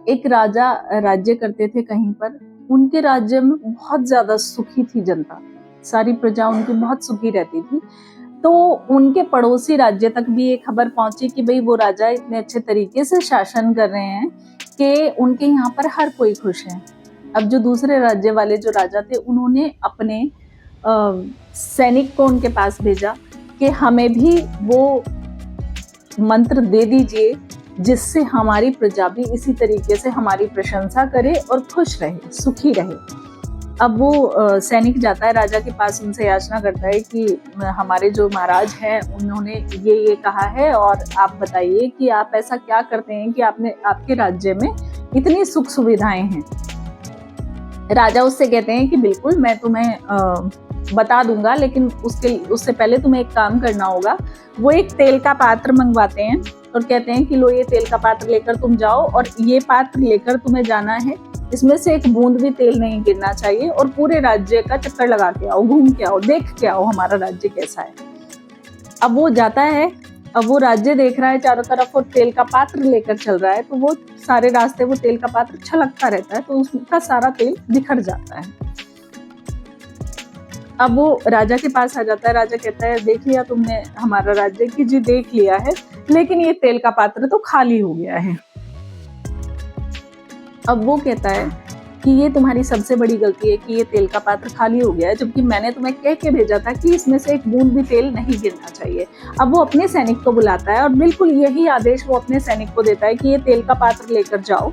एक राजा राज्य करते थे कहीं पर। उनके राज्य में बहुत ज्यादा सुखी थी जनता, सारी प्रजा उनकी बहुत सुखी रहती थी। तो उनके पड़ोसी राज्य तक भी ये खबर पहुंची कि भाई वो राजा इतने अच्छे तरीके से शासन कर रहे हैं कि उनके यहाँ पर हर कोई खुश है। अब जो दूसरे राज्य वाले जो राजा थे, उन्होंने अपने सैनिक को उनके पास भेजा कि हमें भी वो मंत्र दे दीजिए जिससे हमारी प्रजा भी इसी तरीके से हमारी प्रशंसा करे और खुश रहे, सुखी रहे। अब वो सैनिक जाता है राजा के पास, उनसे याचना करता है कि हमारे जो महाराज हैं उन्होंने ये कहा है और आप बताइए कि आप ऐसा क्या करते हैं कि आपके राज्य में इतनी सुख सुविधाएं हैं। राजा उससे कहते हैं कि बिल्कुल मैं तुम्हें बता दूंगा, लेकिन उससे पहले तुम्हें एक काम करना होगा। वो एक तेल का पात्र मंगवाते हैं और कहते हैं कि लो ये तेल का पात्र लेकर तुम जाओ और ये पात्र लेकर तुम्हें जाना है, इसमें से एक बूंद भी तेल नहीं गिरना चाहिए और पूरे राज्य का चक्कर लगा के आओ, घूम के आओ, देख के आओ हमारा राज्य कैसा है। अब वो जाता है, अब वो राज्य देख रहा है चारों तरफ और तेल का पात्र लेकर चल रहा है, तो वो सारे रास्ते वो तेल का पात्र छलकता रहता है, तो उसका सारा तेल बिखर जाता है। अब वो राजा के पास आ जाता है। राजा कहता है देख लिया तुमने हमारा राज्य? कि जी देख लिया है, लेकिन ये तेल का पात्र तो खाली हो गया है। अब वो कहता है कि ये तुम्हारी सबसे बड़ी गलती है कि ये तेल का पात्र खाली हो गया है, जबकि मैंने तुम्हें कह के भेजा था कि इसमें से एक बूंद भी तेल नहीं गिरना चाहिए। अब वो अपने सैनिक को बुलाता है और बिल्कुल यही आदेश वो अपने सैनिक को देता है कि ये तेल का पात्र लेकर जाओ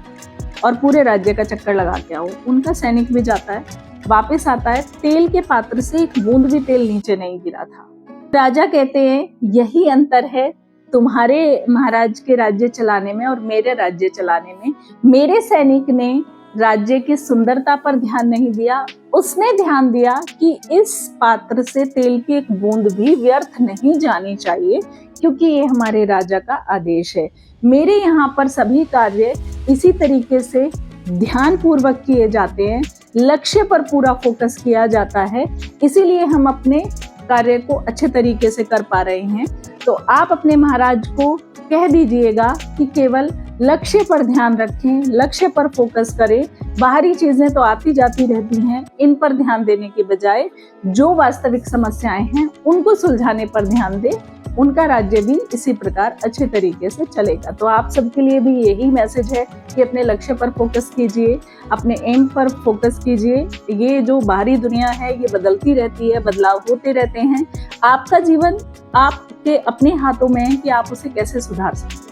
और पूरे राज्य का चक्कर लगा के आओ। उनका सैनिक भी जाता है, वापस आता है, तेल के पात्र से एक बूंद भी तेल नीचे नहीं गिरा था। राजा कहते हैं यही अंतर है तुम्हारे महाराज के राज्य चलाने में और मेरे राज्य चलाने में। मेरे सैनिक ने राज्य की सुंदरता पर ध्यान नहीं दिया, उसने ध्यान दिया कि इस पात्र से तेल की एक बूंद भी व्यर्थ नहीं जानी चाहिए, क्योंकि ये हमारे राजा का आदेश है। मेरे यहाँ पर सभी कार्य इसी तरीके से ध्यान पूर्वक किए जाते हैं, लक्ष्य पर पूरा फोकस किया जाता है, इसीलिए हम अपने कार्य को अच्छे तरीके से कर पा रहे हैं। तो आप अपने महाराज को कह दीजिएगा कि केवल लक्ष्य पर ध्यान रखें, लक्ष्य पर फोकस करें। बाहरी चीजें तो आती जाती रहती हैं, इन पर ध्यान देने के बजाय जो वास्तविक समस्याएं हैं उनको सुलझाने पर ध्यान दें। उनका राज्य भी इसी प्रकार अच्छे तरीके से चलेगा। तो आप सबके लिए भी यही मैसेज है कि अपने लक्ष्य पर फोकस कीजिए, अपने एम पर फोकस कीजिए। ये जो बाहरी दुनिया है ये बदलती रहती है, बदलाव होते रहते हैं। आपका जीवन आपके अपने हाथों में है कि आप उसे कैसे सुधार सकते हैं।